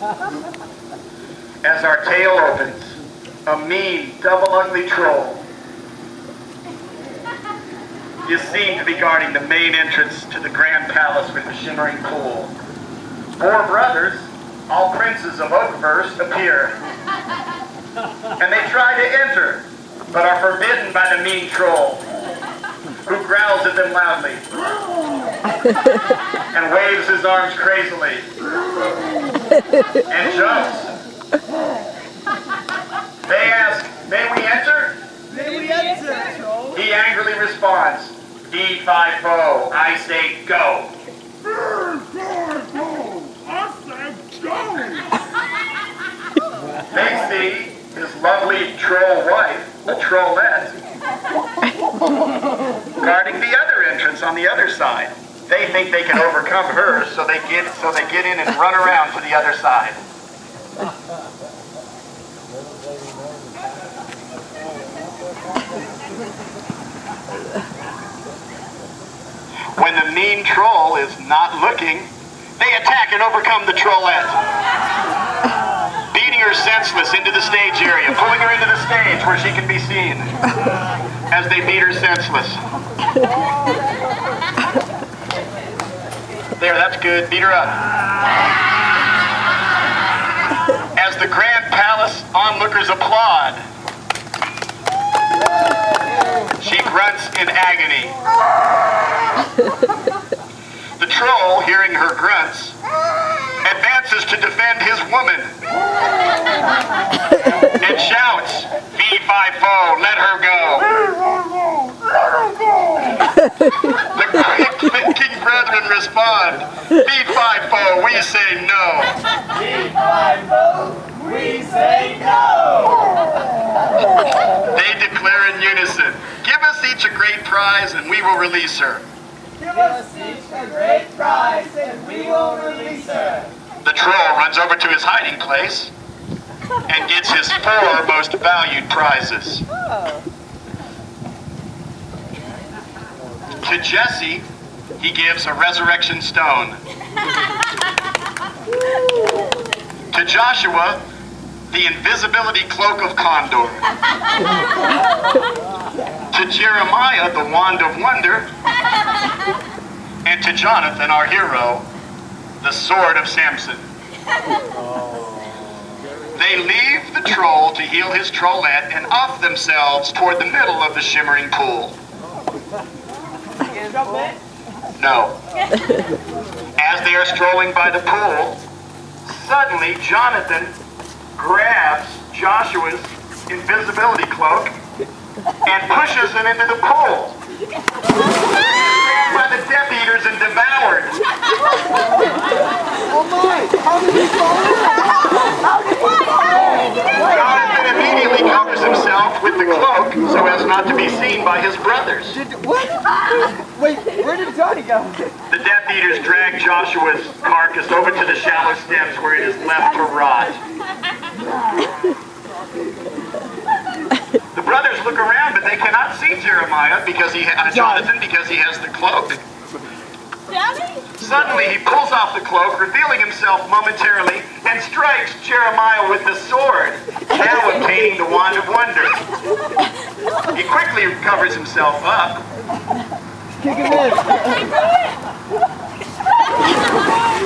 As our tale opens, a mean, double ugly troll is seen to be guarding the main entrance to the grand palace with the shimmering pool. 4 brothers, all princes of Oakverse, appear. And they try to enter, but are forbidden by the mean troll, who growls at them loudly and waves his arms crazily and jumps. They ask, "May we enter?" May we enter, troll? He angrily responds, "E-5-0, I say go." I said go! They see his lovely troll wife, a trollette, guarding the other entrance on the other side. They think they can overcome her, so they get in and run around to the other side. When the mean troll is not looking, they attack and overcome the trollette, beating her senseless into the stage area, pulling her into the stage where she can be seen as they beat her senseless. There, that's good. Beat her up. As the grand palace onlookers applaud, she grunts in agony. The troll, hearing her grunts, advances to defend his woman and shouts, "V-5-0, let her go." The quick-thinking brethren respond, "V-5-0, we say no." V-5-0, we say no! They declare in unison, "Give us each a great prize and we will release her." Give us each a great prize and we will release her. The troll runs over to his hiding place and gets his 4 most valued prizes. To Jesse, he gives a resurrection stone. To Joshua, the invisibility cloak of Condor. To Jeremiah, the wand of wonder. And to Jonathan, our hero, the sword of Samson. They leave the troll to heal his trollette and off themselves toward the middle of the shimmering pool. No. As they are strolling by the pool, suddenly Jonathan grabs Joshua's invisibility cloak and pushes him into the pool. Grabbed by the Death Eaters and devoured. Oh my! How did he fall in? Jonathan immediately covers himself with the cloak so as not to be seen by his brothers. What? Wait, where did Johnny go? The Death Eaters drag Joshua's carcass over to the shallow steps where it is left to rot. The brothers look around, but they cannot see Jeremiah Jonathan because he has the cloak. Suddenly, he pulls off the cloak, revealing himself momentarily, and strikes Jeremiah with the sword, now obtaining the wand of wonder. He quickly covers himself up. Kick him in.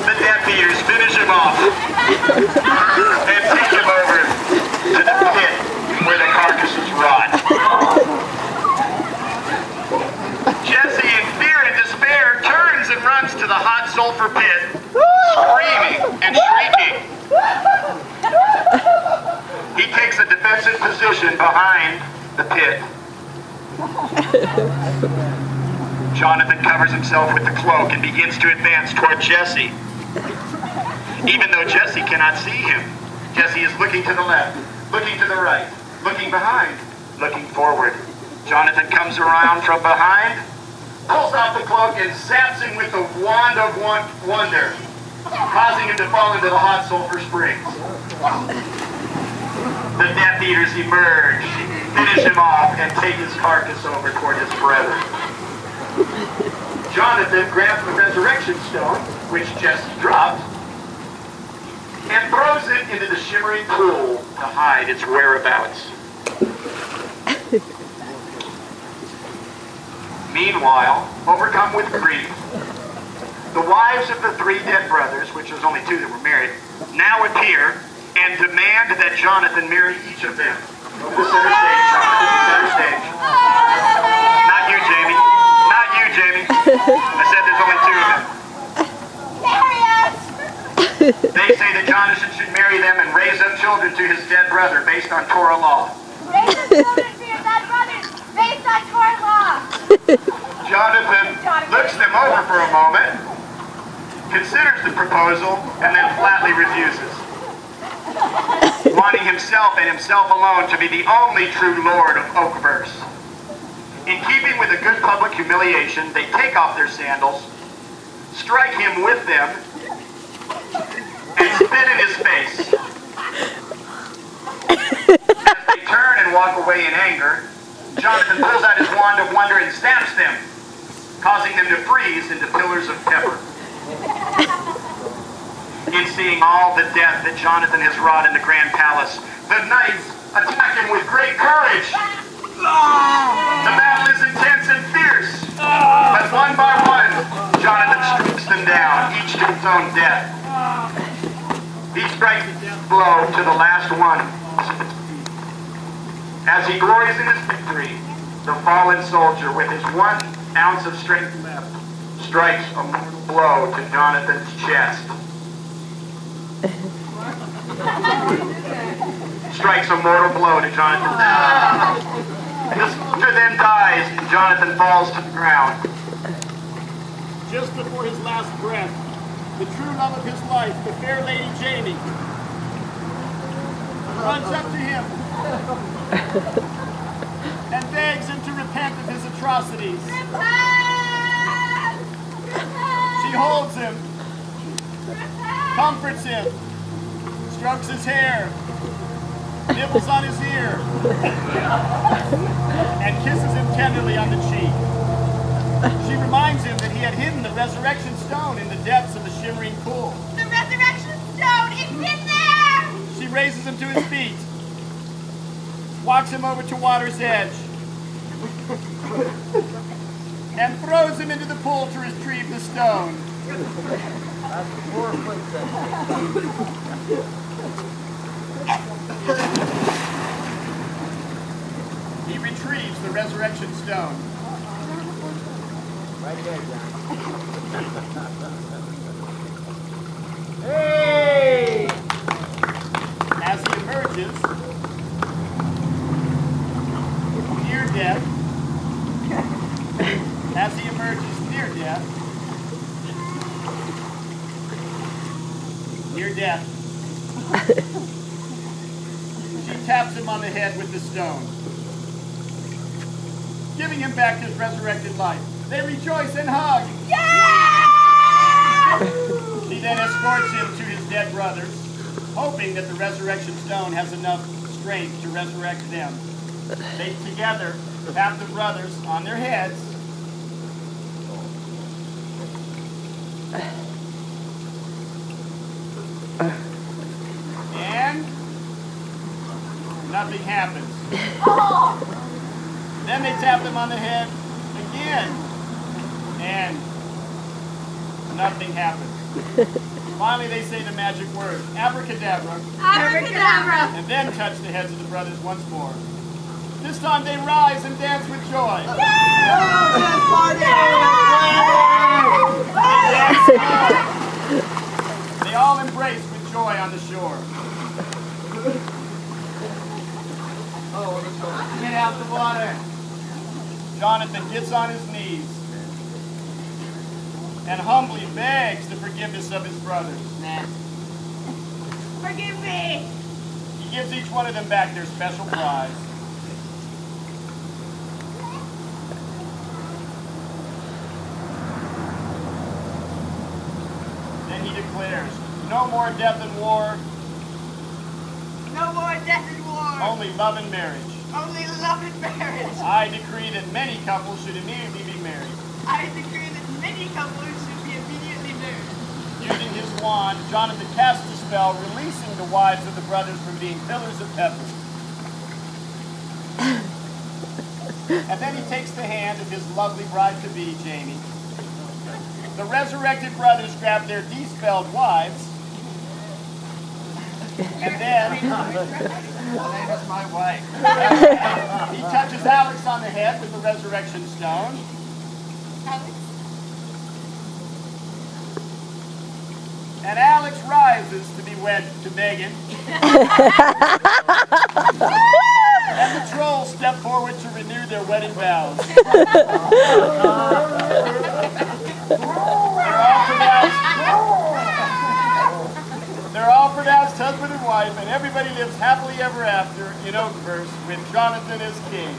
The Death Eaters finish him off and take him over to the pit where the carcasses rot. Jesse, in fear and despair, turns and runs to the hot sulfur pit, screaming and shrieking. He takes a defensive position behind the pit. Jonathan covers himself with the cloak and begins to advance toward Jesse. Even though Jesse cannot see him, Jesse is looking to the left, looking to the right, looking behind, looking forward. Jonathan comes around from behind, pulls off the cloak and zaps him with the wand of wonder, causing him to fall into the hot sulfur springs. The Death Eaters emerge, finish him off, and take his carcass over toward his brethren. Jonathan grabs the resurrection stone, which Jesse dropped, and throws plunges it into the shimmering pool to hide its whereabouts. Meanwhile, overcome with grief, the wives of the 3 dead brothers, which was only 2 that were married, now appear and demand that Jonathan marry each of them. Go to the center stage, Jonathan, center stage. Not you, Jamie. Not you, Jamie. I said there's only 2 of them. Marry us! They say that Jonathan should marry them and raise up children to his dead brother based on Torah law. Raise up children to your dead brothers based on Torah law. Jonathan looks them over for a moment, considers the proposal, and then flatly refuses, wanting himself and himself alone to be the only true lord of Oakverse. In keeping with a good public humiliation, they take off their sandals, strike him with them, and spit in his face. As they turn and walk away in anger, Jonathan pulls out his wand of wonder and stamps them, causing them to freeze into pillars of pepper. In seeing all the death that Jonathan has wrought in the Grand Palace, the knights attack him with great courage. The battle is intense and fierce, but one by one, Jonathan strikes them down, each to his own death. He strikes the death blow to the last one. As he glories in his victory, the fallen soldier, with his 1 ounce of strength left, strikes a mortal blow to Jonathan's chest. Strikes a mortal blow to Jonathan's chest. The soldier then dies, and Jonathan falls to the ground. Just before his last breath, the true love of his life, the fair lady Jamie, runs up to him and begs him to repent of his atrocities. She holds him, comforts him, strokes his hair, nibbles on his ear, and kisses him tenderly on the cheek. She reminds him that he had hidden the resurrection stone in the depths of the shimmering pool. The resurrection stone is in there! She raises him to his feet, walks him over to water's edge, and throws him into the pool to retrieve the stone. He retrieves the resurrection stone. Right there, John. Hey! As he emerges, near death, she taps him on the head with the stone, giving him back his resurrected life. They rejoice and hug. Yeah! She then escorts him to his dead brothers, hoping that the resurrection stone has enough strength to resurrect them. They together tap the brothers on their heads, and nothing happens. Then they tap them on the head again, and nothing happens. Finally, they say the magic word, abracadabra, Abracadabra! and then touch the heads of the brothers once more. This time they rise and dance with joy. They all embrace with joy on the shore. Get out the water. Jonathan gets on his knees and humbly begs the forgiveness of his brothers. Forgive me! He gives each one of them back their special prize. Then he declares, no more death and war, No more death and war! only love and marriage. Only love and marriage! I decree that many couples should immediately be married. I decree that many couples should be immediately married. Using his wand, Jonathan casts a spell, releasing the wives of the brothers from being pillars of pepper. And then he takes the hand of his lovely bride-to-be, Jamie. The resurrected brothers grab their de-spelled wives. And then, that is my wife. He touches Alex on the head with the resurrection stone. And Alex rises to be wed to Megan. And the trolls step forward to renew their wedding vows. They're all pronounced husband and wife, and everybody lives happily ever after in Oakverse with Jonathan as king.